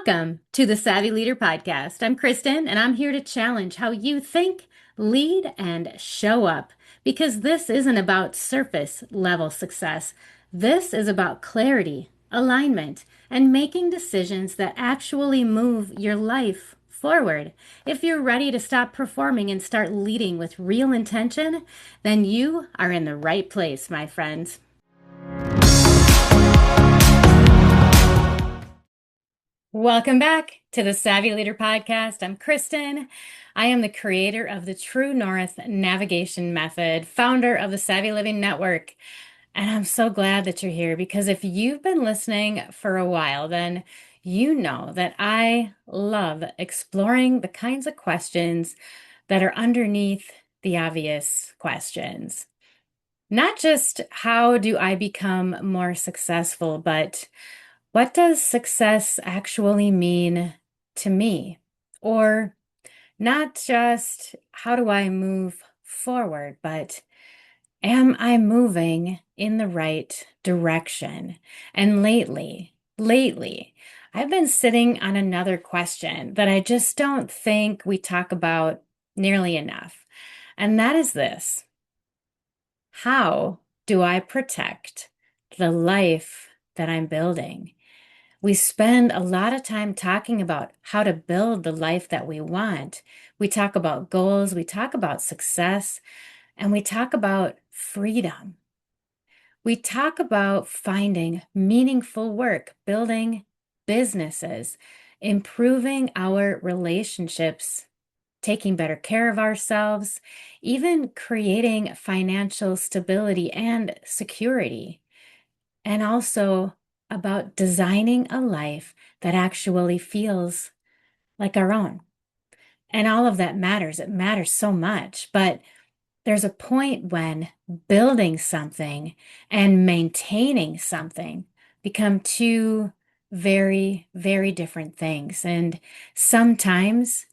Welcome to the Savvy Leader Podcast. I'm Kristin, and I'm here to challenge how you think, lead, and show up. Because this isn't about surface level success. This is about clarity, alignment, and making decisions that actually move your life forward. If you're ready to stop performing and start leading with real intention, then you are in the right place, my friends. Welcome back to the Savvy Leader Podcast. I'm Kristin. I am the creator of the True North Navigation Method, founder of the Savvy Living Network. And I'm so glad that you're here because if you've been listening for a while, then you know that I love exploring the kinds of questions that are underneath the obvious questions. Not just how do I become more successful, but what does success actually mean to me? Or not just how do I move forward, but am I moving in the right direction? And lately, I've been sitting on another question that I just don't think we talk about nearly enough. And that is this: how do I protect the life that I'm building? We spend a lot of time talking about how to build the life that we want. We talk about goals, we talk about success, and we talk about freedom. We talk about finding meaningful work, building businesses, improving our relationships, taking better care of ourselves, even creating financial stability and security, and also about designing a life that actually feels like our own. And all of that matters. It matters so much. But there's a point when building something and maintaining something become two very, very different things. And sometimes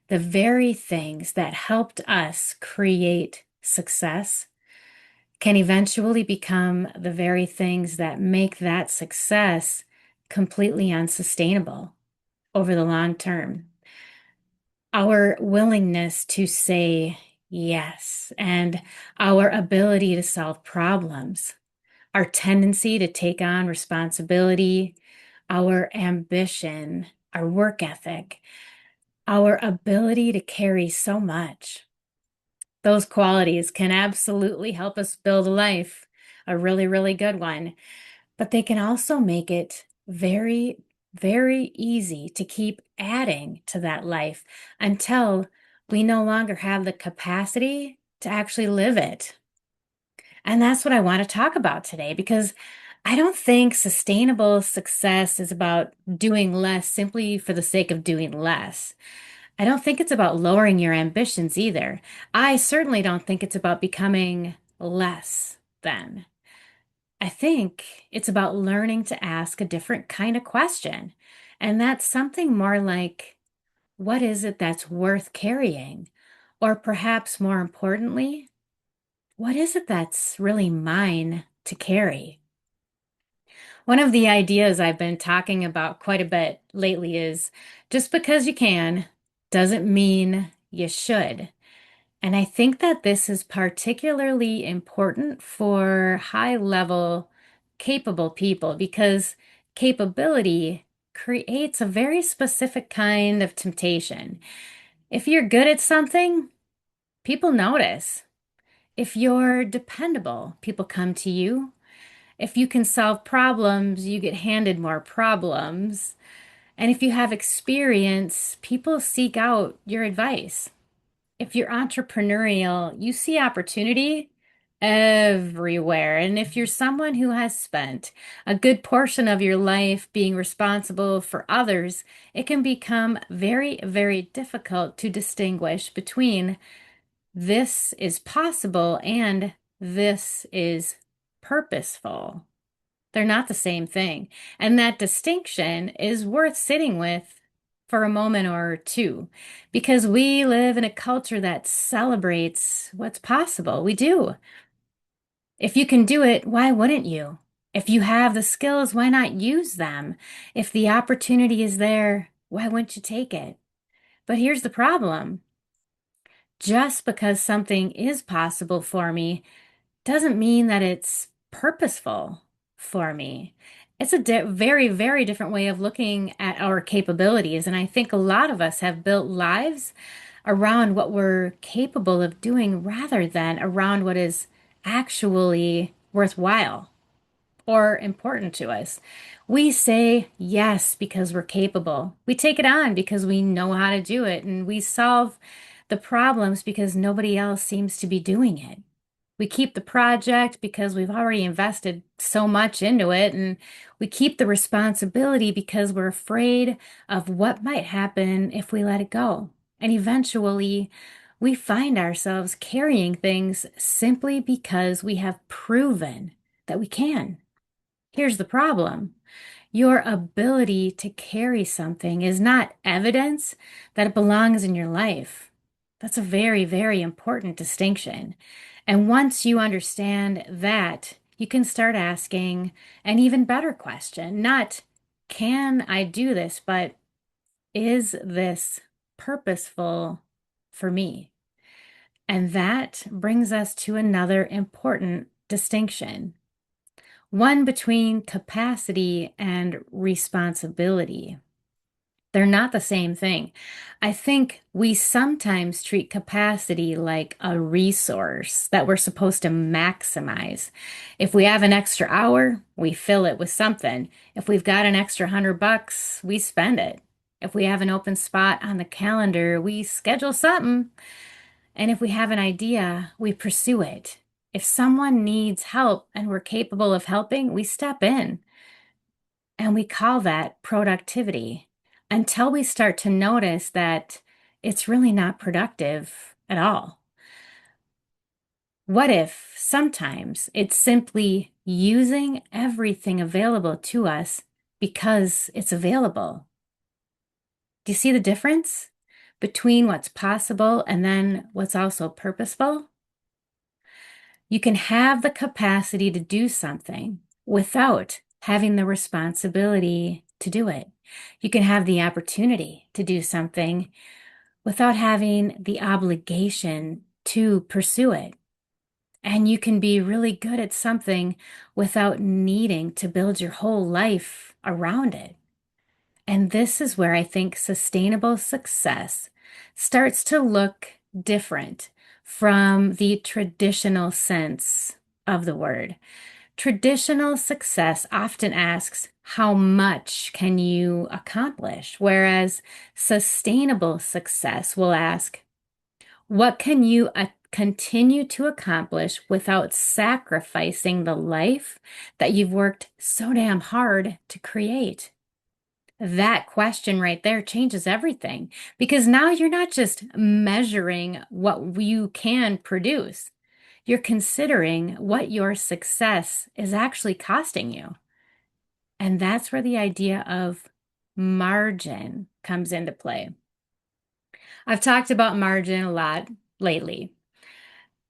the very things that helped us create success can eventually become the very things that make that success completely unsustainable over the long term. Our willingness to say yes and our ability to solve problems, our tendency to take on responsibility, our ambition, our work ethic, our ability to carry so much. Those qualities can absolutely help us build a life, a really, really good one. But they can also make it very, very easy to keep adding to that life until we no longer have the capacity to actually live it. And that's what I want to talk about today because I don't think sustainable success is about doing less simply for the sake of doing less. I don't think it's about lowering your ambitions either. I certainly don't think it's about becoming less than. I think it's about learning to ask a different kind of question. And that's something more like, what is it that's worth carrying? Or perhaps more importantly, what is it that's really mine to carry? One of the ideas I've been talking about quite a bit lately is just because you can doesn't mean you should. And I think that this is particularly important for high level, capable people because capability creates a very specific kind of temptation. If you're good at something, people notice. If you're dependable, people come to you. If you can solve problems, you get handed more problems. And if you have experience, people seek out your advice. If you're entrepreneurial, you see opportunity everywhere. And if you're someone who has spent a good portion of your life being responsible for others, it can become very, very difficult to distinguish between this is possible and this is purposeful. They're not the same thing. And that distinction is worth sitting with for a moment or two because we live in a culture that celebrates what's possible. We do. If you can do it, why wouldn't you? If you have the skills, why not use them? If the opportunity is there, why wouldn't you take it? But here's the problem. Just because something is possible for me doesn't mean that it's purposeful for me. It's a very, very different way of looking at our capabilities. And I think a lot of us have built lives around what we're capable of doing rather than around what is actually worthwhile or important to us. We say yes because we're capable. We take it on because we know how to do it, and we solve the problems because nobody else seems to be doing it. We keep the project because we've already invested so much into it, and we keep the responsibility because we're afraid of what might happen if we let it go. And eventually, we find ourselves carrying things simply because we have proven that we can. Here's the problem. Your ability to carry something is not evidence that it belongs in your life. That's a very, very important distinction. And once you understand that, you can start asking an even better question. Not, can I do this, but is this purposeful for me? And that brings us to another important distinction, one between capacity and responsibility. They're not the same thing. I think we sometimes treat capacity like a resource that we're supposed to maximize. If we have an extra hour, we fill it with something. If we've got an extra $100, we spend it. If we have an open spot on the calendar, we schedule something. And if we have an idea, we pursue it. If someone needs help and we're capable of helping, we step in. And we call that productivity until we start to notice that it's really not productive at all. What if sometimes it's simply using everything available to us because it's available? Do you see the difference between what's possible and then what's also purposeful? You can have the capacity to do something without having the responsibility to do it. You can have the opportunity to do something without having the obligation to pursue it. And you can be really good at something without needing to build your whole life around it. And this is where I think sustainable success starts to look different from the traditional sense of the word. Traditional success often asks, how much can you accomplish? Whereas sustainable success will ask, what can you continue to accomplish without sacrificing the life that you've worked so damn hard to create? That question right there changes everything because now you're not just measuring what you can produce. You're considering what your success is actually costing you. And that's where the idea of margin comes into play. I've talked about margin a lot lately.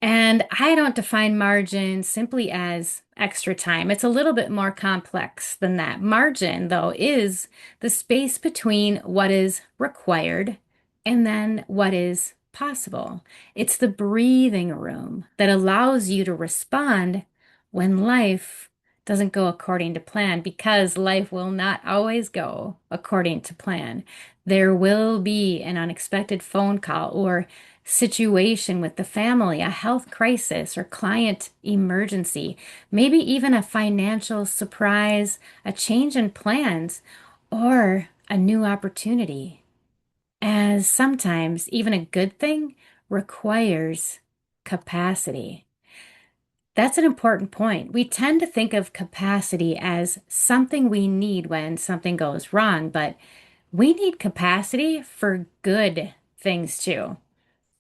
And I don't define margin simply as extra time. It's a little bit more complex than that. Margin, though, is the space between what is required and then what is possible. It's the breathing room that allows you to respond when life doesn't go according to plan, because life will not always go according to plan. There will be an unexpected phone call or situation with the family, a health crisis or client emergency, maybe even a financial surprise, a change in plans, or a new opportunity. As sometimes even a good thing requires capacity. That's an important point. We tend to think of capacity as something we need when something goes wrong, but we need capacity for good things too.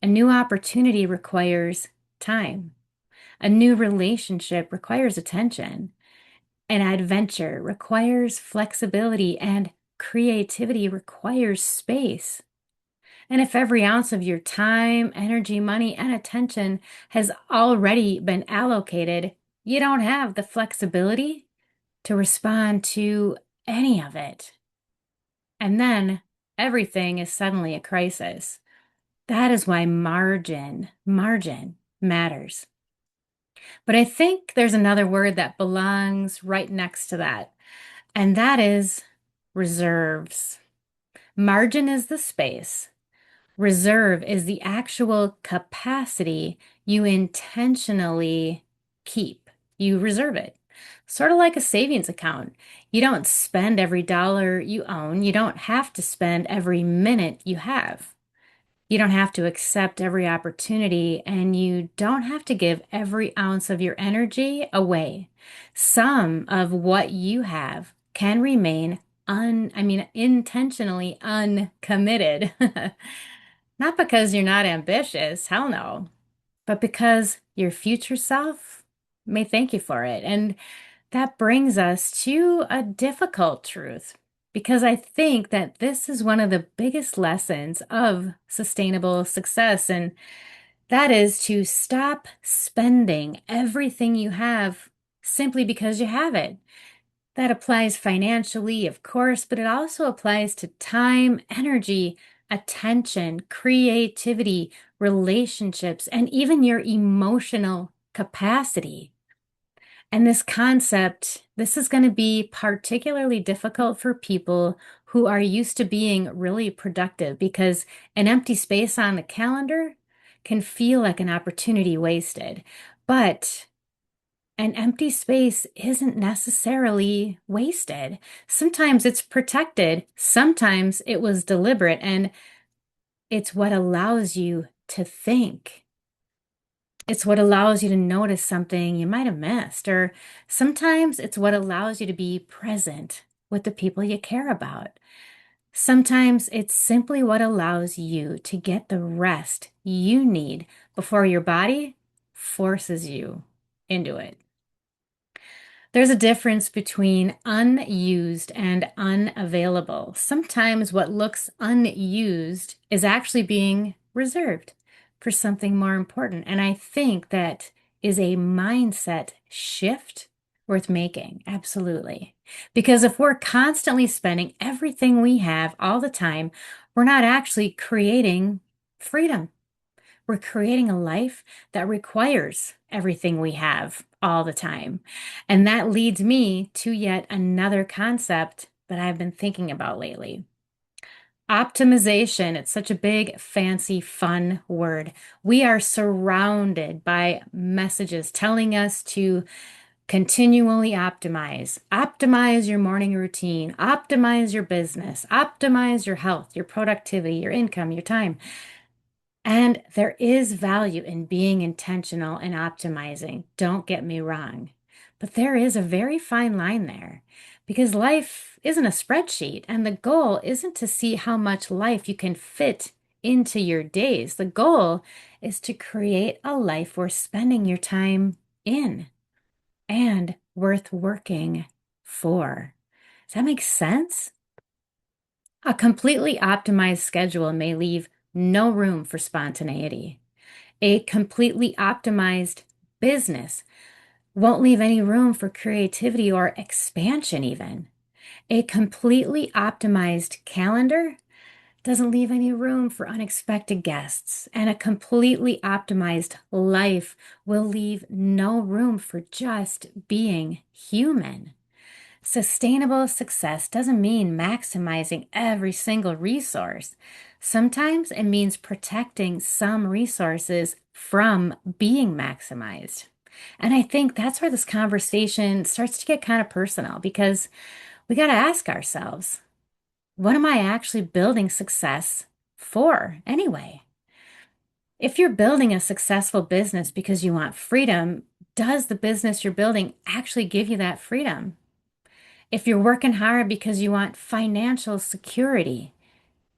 A new opportunity requires time. A new relationship requires attention. An adventure requires flexibility, and creativity requires space. And if every ounce of your time, energy, money, and attention has already been allocated, you don't have the flexibility to respond to any of it. And then everything is suddenly a crisis. That is why margin matters. But I think there's another word that belongs right next to that, and that is reserves. Margin is the space. Reserve is the actual capacity you intentionally keep. You reserve it. Sort of like a savings account. You don't spend every dollar you own. You don't have to spend every minute you have. You don't have to accept every opportunity, and you don't have to give every ounce of your energy away. Some of what you have can remain intentionally uncommitted. Not because you're not ambitious, hell no, but because your future self may thank you for it. And that brings us to a difficult truth, because I think that this is one of the biggest lessons of sustainable success, and that is to stop spending everything you have simply because you have it. That applies financially, of course, but it also applies to time, energy, attention, creativity, relationships, and even your emotional capacity. And this concept, this is going to be particularly difficult for people who are used to being really productive, because an empty space on the calendar can feel like an opportunity wasted. But an empty space isn't necessarily wasted. Sometimes it's protected, sometimes it was deliberate, and it's what allows you to think. It's what allows you to notice something you might have missed, or sometimes it's what allows you to be present with the people you care about. Sometimes it's simply what allows you to get the rest you need before your body forces you into it. There's a difference between unused and unavailable. Sometimes what looks unused is actually being reserved for something more important. And I think that is a mindset shift worth making. Absolutely. Because if we're constantly spending everything we have all the time, we're not actually creating freedom. We're creating a life that requires everything we have all the time. And that leads me to yet another concept that I've been thinking about lately. Optimization. It's such a big, fancy, fun word. We are surrounded by messages telling us to continually optimize. Optimize your morning routine, optimize your business, optimize your health, your productivity, your income, your time. And there is value in being intentional and optimizing. Don't get me wrong. But there is a very fine line there, because life isn't a spreadsheet, and the goal isn't to see how much life you can fit into your days. The goal is to create a life worth spending your time in and worth working for. Does that make sense? A completely optimized schedule may leave no room for spontaneity. A completely optimized business won't leave any room for creativity or expansion, even. A completely optimized calendar doesn't leave any room for unexpected guests. And a completely optimized life will leave no room for just being human. Sustainable success doesn't mean maximizing every single resource. Sometimes it means protecting some resources from being maximized. And I think that's where this conversation starts to get kind of personal, because we got to ask ourselves, what am I actually building success for anyway? If you're building a successful business because you want freedom, does the business you're building actually give you that freedom? If you're working hard because you want financial security,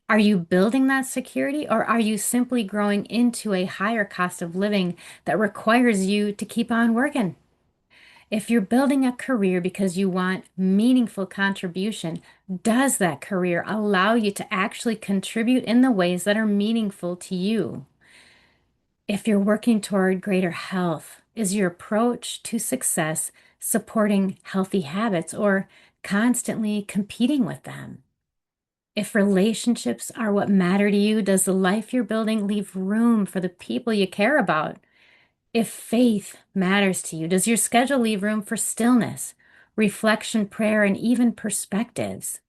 are you building that security, or are you simply growing into a higher cost of living that requires you to keep on working? If you're building a career because you want meaningful contribution, does that career allow you to actually contribute in the ways that are meaningful to you? If you're working toward greater health, is your approach to success supporting healthy habits or constantly competing with them? If relationships are what matter to you, does the life you're building leave room for the people you care about? If faith matters to you, does your schedule leave room for stillness, reflection, prayer, and even perspectives?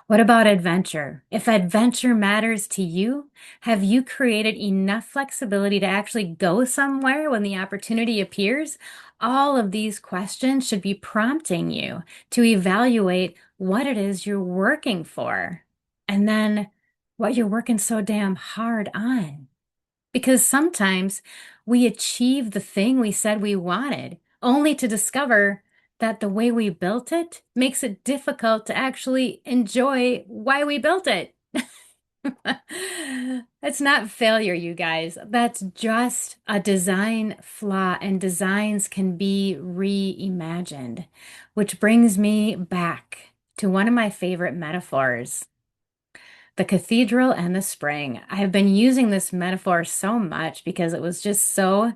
What about adventure? If adventure matters to you, have you created enough flexibility to actually go somewhere when the opportunity appears? All of these questions should be prompting you to evaluate what it is you're working for and then what you're working so damn hard on. Because sometimes we achieve the thing we said we wanted, only to discover that the way we built it makes it difficult to actually enjoy why we built it. It's not failure, you guys. That's just a design flaw, and designs can be reimagined, which brings me back to one of my favorite metaphors. The cathedral and the spring. I have been using this metaphor so much because it was just so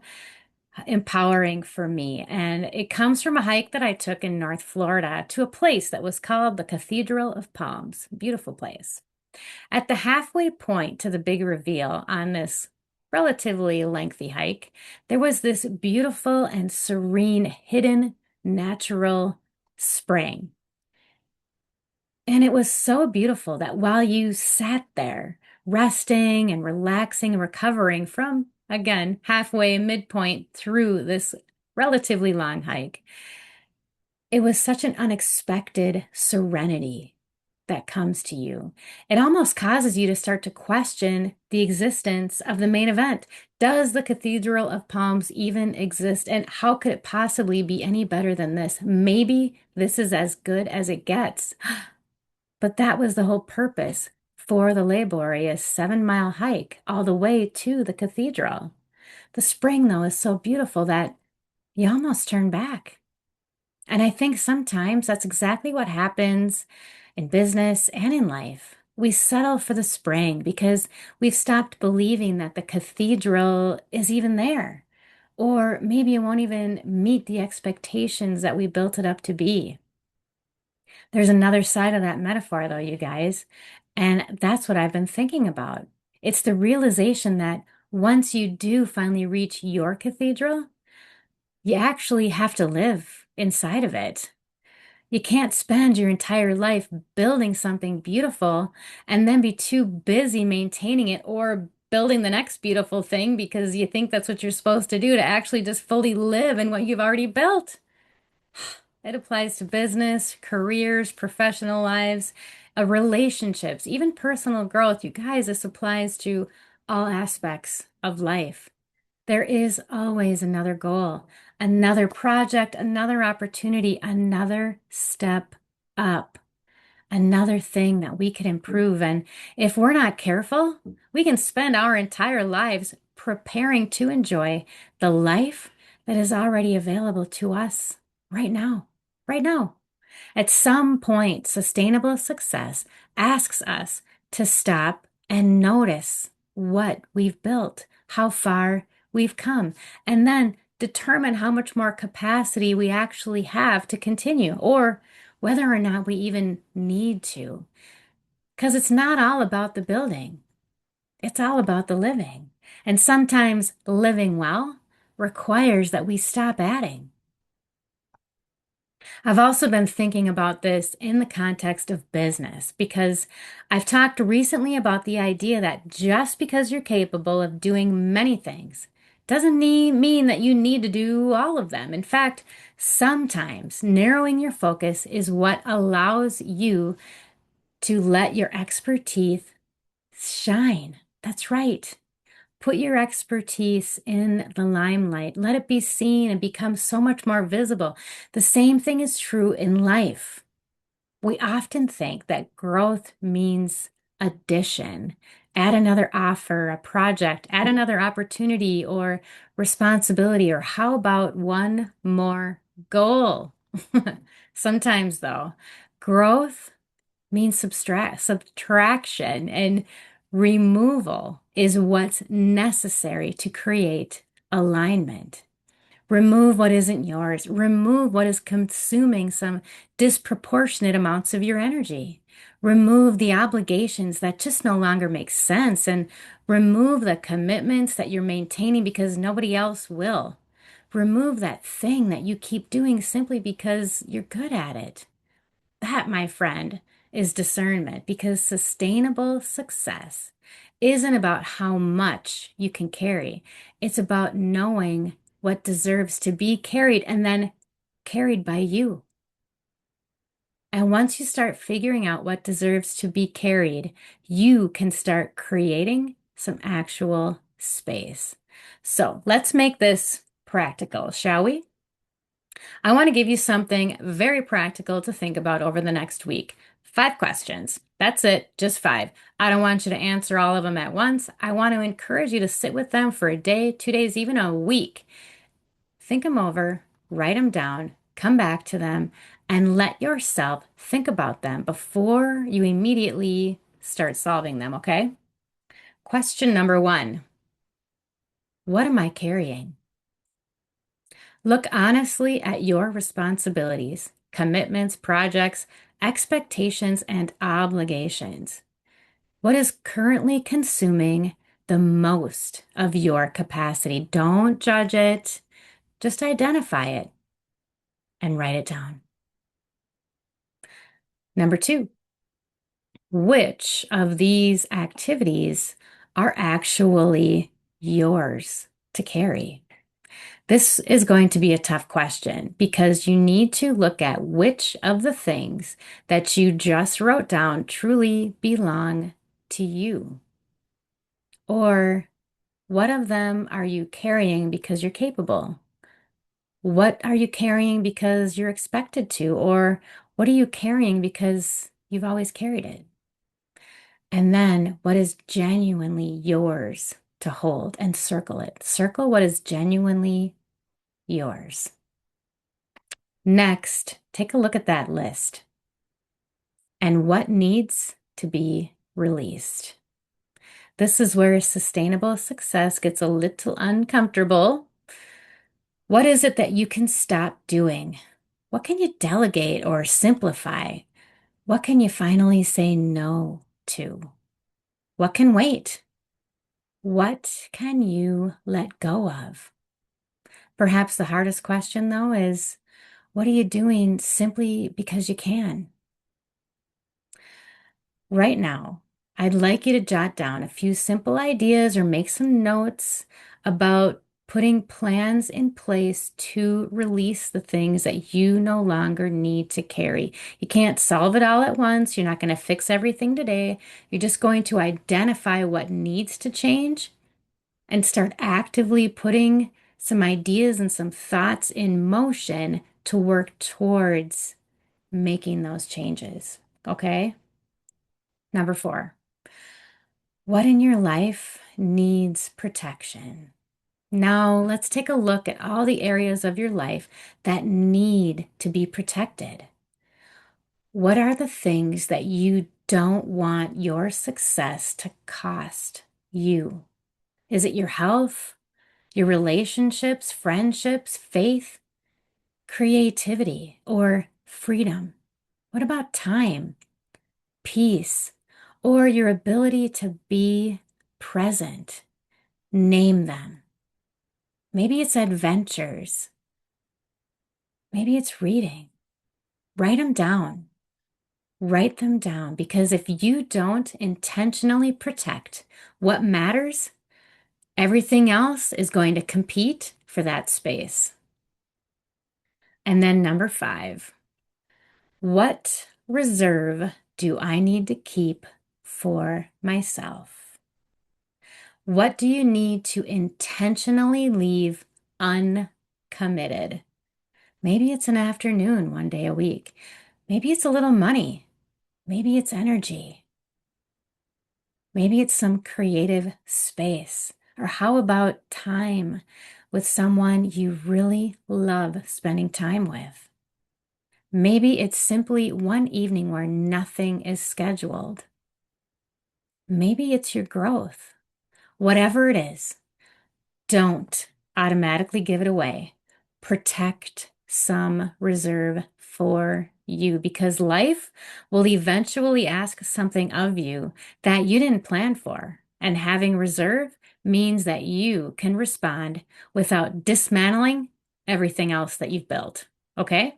empowering for me. And it comes from a hike that I took in North Florida to a place that was called the Cathedral of Palms. Beautiful place. At the halfway point to the big reveal on this relatively lengthy hike, there was this beautiful and serene, hidden, natural spring. And it was so beautiful that while you sat there, resting and relaxing and recovering from, again, halfway midpoint through this relatively long hike, it was such an unexpected serenity that comes to you. It almost causes you to start to question the existence of the main event. Does the Cathedral of Palms even exist? And how could it possibly be any better than this? Maybe this is as good as it gets. But that was the whole purpose for the laborious 7-mile hike all the way to the cathedral. The spring, though, is so beautiful that you almost turn back. And I think sometimes that's exactly what happens in business and in life. We settle for the spring because we've stopped believing that the cathedral is even there. Or maybe it won't even meet the expectations that we built it up to be. There's another side of that metaphor, though, you guys. And that's what I've been thinking about. It's the realization that once you do finally reach your cathedral, you actually have to live inside of it. You can't spend your entire life building something beautiful and then be too busy maintaining it or building the next beautiful thing because you think that's what you're supposed to do to actually just fully live in what you've already built. It applies to business, careers, professional lives, relationships, even personal growth. You guys, this applies to all aspects of life. There is always another goal, another project, another opportunity, another step up, another thing that we could improve. And if we're not careful, we can spend our entire lives preparing to enjoy the life that is already available to us right now. Right now. At some point, sustainable success asks us to stop and notice what we've built, how far we've come, and then determine how much more capacity we actually have to continue, or whether or not we even need to. Because it's not all about the building, it's all about the living. And sometimes living well requires that we stop adding. I've also been thinking about this in the context of business because I've talked recently about the idea that just because you're capable of doing many things doesn't mean that you need to do all of them. In fact, sometimes narrowing your focus is what allows you to let your expertise shine. That's right. Put your expertise in the limelight. Let it be seen and become so much more visible. The same thing is true in life. We often think that growth means addition. Add another offer, a project, add another opportunity or responsibility, or how about one more goal? Sometimes, though, growth means subtraction, and removal is what's necessary to create alignment. Remove what isn't yours. Remove what is consuming some disproportionate amounts of your energy. Remove the obligations that just no longer make sense and remove the commitments that you're maintaining because nobody else will. Remove that thing that you keep doing simply because you're good at it. That, my friend, is discernment because sustainable success isn't about how much you can carry. It's about knowing what deserves to be carried and then carried by you. And once you start figuring out what deserves to be carried, you can start creating some actual space. So let's make this practical, shall we? I want to give you something very practical to think about over the next week. 5 questions. That's it, just 5. I don't want you to answer all of them at once. I want to encourage you to sit with them for a day, 2 days, even a week. Think them over, write them down, come back to them, and let yourself think about them before you immediately start solving them, okay? Question number 1. What am I carrying? Look honestly at your responsibilities, commitments, projects, expectations, and obligations. What is currently consuming the most of your capacity? Don't judge it, just identify it and write it down. Number 2, which of these activities are actually yours to carry? This is going to be a tough question because you need to look at which of the things that you just wrote down truly belong to you. Or what of them are you carrying because you're capable? What are you carrying because you're expected to? Or what are you carrying because you've always carried it? And then what is genuinely yours to hold and circle it? Circle what is genuinely yours. Next, take a look at that list and what needs to be released. This is where sustainable success gets a little uncomfortable. What is it that you can stop doing? What can you delegate or simplify? What can you finally say no to? What can wait? What can you let go of? Perhaps the hardest question, though, is what are you doing simply because you can? Right now, I'd like you to jot down a few simple ideas or make some notes about putting plans in place to release the things that you no longer need to carry. You can't solve it all at once. You're not going to fix everything today. You're just going to identify what needs to change and start actively putting some ideas and some thoughts in motion to work towards making those changes. Okay? Number 4, what in your life needs protection? Now, let's take a look at all the areas of your life that need to be protected. What are the things that you don't want your success to cost you? Is it your health, your relationships, friendships, faith, creativity, or freedom? What about time, peace, or your ability to be present? Name them. Maybe it's adventures. Maybe it's reading. Write them down. Write them down because if you don't intentionally protect what matters, everything else is going to compete for that space. And then number 5, what reserve do I need to keep for myself? What do you need to intentionally leave uncommitted? Maybe it's an afternoon one day a week. Maybe it's a little money. Maybe it's energy. Maybe it's some creative space. Or how about time with someone you really love spending time with? Maybe it's simply one evening where nothing is scheduled. Maybe it's your growth. Whatever it is, don't automatically give it away. protect some reserve for you because life will eventually ask something of you that you didn't plan for. And having reserve means that you can respond without dismantling everything else that you've built. Okay?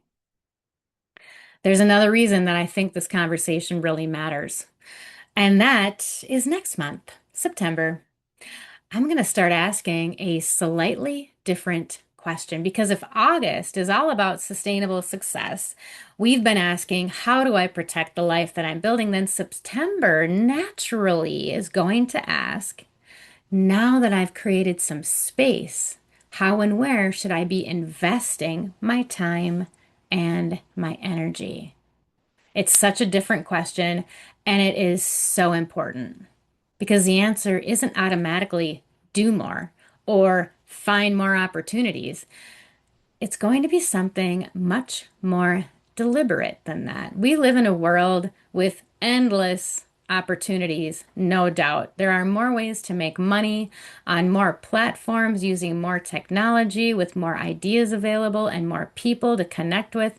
There's another reason that I think this conversation really matters, and that is next month, September. I'm going to start asking a slightly different question because if August is all about sustainable success, we've been asking, how do I protect the life that I'm building? Then September naturally is going to ask, now that I've created some space, how and where should I be investing my time and my energy? It's such a different question, and it is so important because the answer isn't automatically do more or find more opportunities. It's going to be something much more deliberate than that. We live in a world with endless opportunities, no doubt. There are more ways to make money on more platforms using more technology with more ideas available and more people to connect with.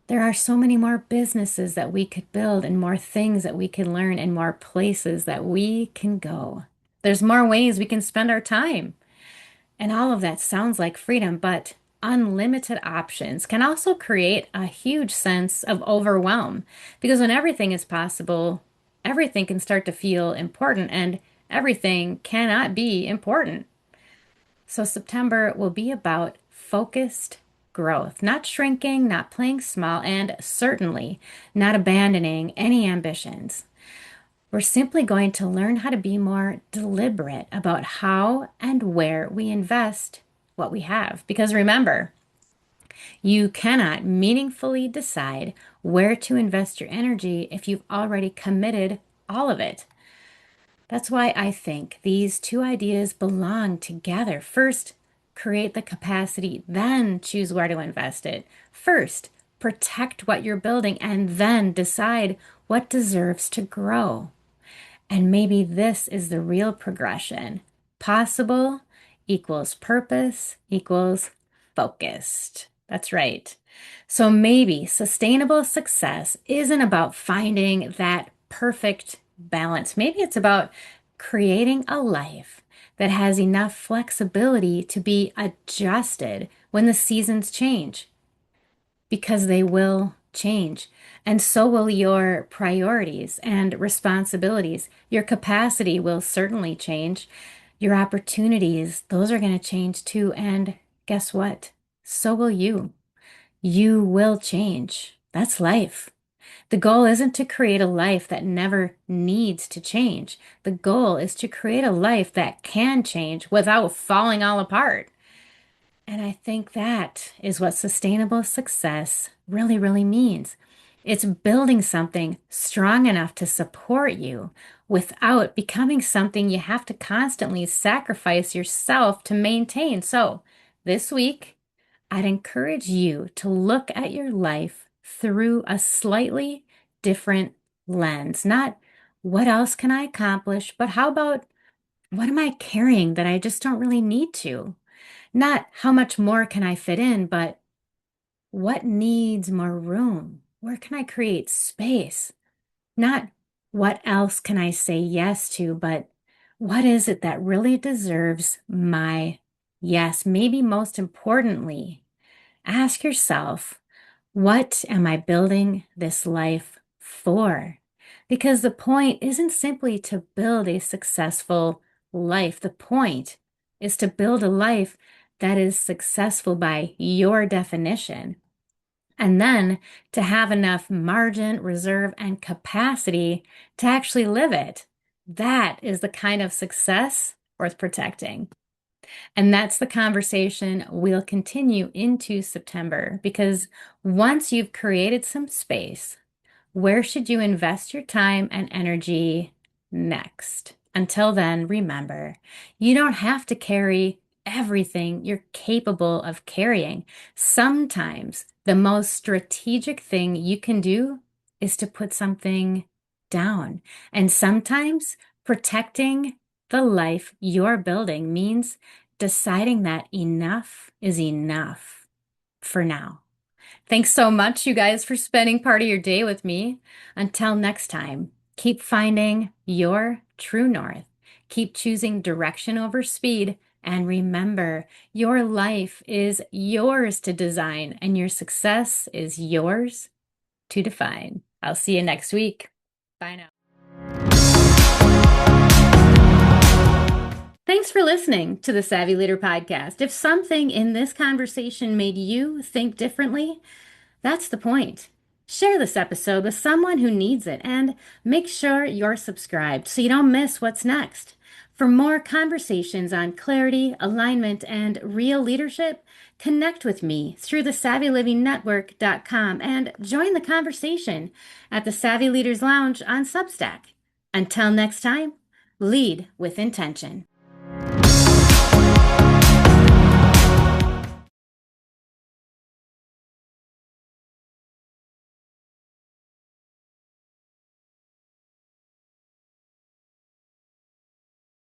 There are so many more businesses that we could build and more things that we can learn and more places that we can go. There's more ways we can spend our time. And all of that sounds like freedom, but unlimited options can also create a huge sense of overwhelm because when everything is possible, everything can start to feel important and everything cannot be important. So September will be about focused growth, not shrinking, not playing small, and certainly not abandoning any ambitions. We're simply going to learn how to be more deliberate about how and where we invest what we have. Because remember, you cannot meaningfully decide where to invest your energy if you've already committed all of it. That's why I think these two ideas belong together. First, create the capacity, then choose where to invest it. First, protect what you're building, and then decide what deserves to grow. And maybe this is the real progression. Possible equals purpose equals focused. That's right. So maybe sustainable success isn't about finding that perfect balance. Maybe it's about creating a life that has enough flexibility to be adjusted when the seasons change, because they will change. And so will your priorities and responsibilities. Your capacity will certainly change. Your opportunities, those are going to change too. And guess what? So will you. You will change. That's life. The goal isn't to create a life that never needs to change. The goal is to create a life that can change without falling all apart. And I think that is what sustainable success really, really means. It's building something strong enough to support you without becoming something you have to constantly sacrifice yourself to maintain. So this week, I'd encourage you to look at your life through a slightly different lens. Not what else can I accomplish, but how about what am I carrying that I just don't really need to? Not how much more can I fit in, but what needs more room? Where can I create space? Not what else can I say yes to, but what is it that really deserves my yes? Maybe most importantly, ask yourself, what am I building this life for? Because the point isn't simply to build a successful life. The point is to build a life that is successful by your definition. And then to have enough margin, reserve, and capacity to actually live it. That is the kind of success worth protecting. And that's the conversation we'll continue into September because once you've created some space, where should you invest your time and energy next? Until then, remember, you don't have to carry everything you're capable of carrying. Sometimes the most strategic thing you can do is to put something down. And sometimes protecting the life you're building means deciding that enough is enough for now. Thanks so much, you guys, for spending part of your day with me. Until next time, keep finding your true north. Keep choosing direction over speed. And remember, your life is yours to design, and your success is yours to define. I'll see you next week. Bye now. Thanks for listening to the Savvy Leader Podcast. If something in this conversation made you think differently, that's the point. Share this episode with someone who needs it and make sure you're subscribed so you don't miss what's next. For more conversations on clarity, alignment, and real leadership, connect with me through the SavvyLivingNetwork.com and join the conversation at the Savvy Leaders Lounge on Substack. Until next time, lead with intention.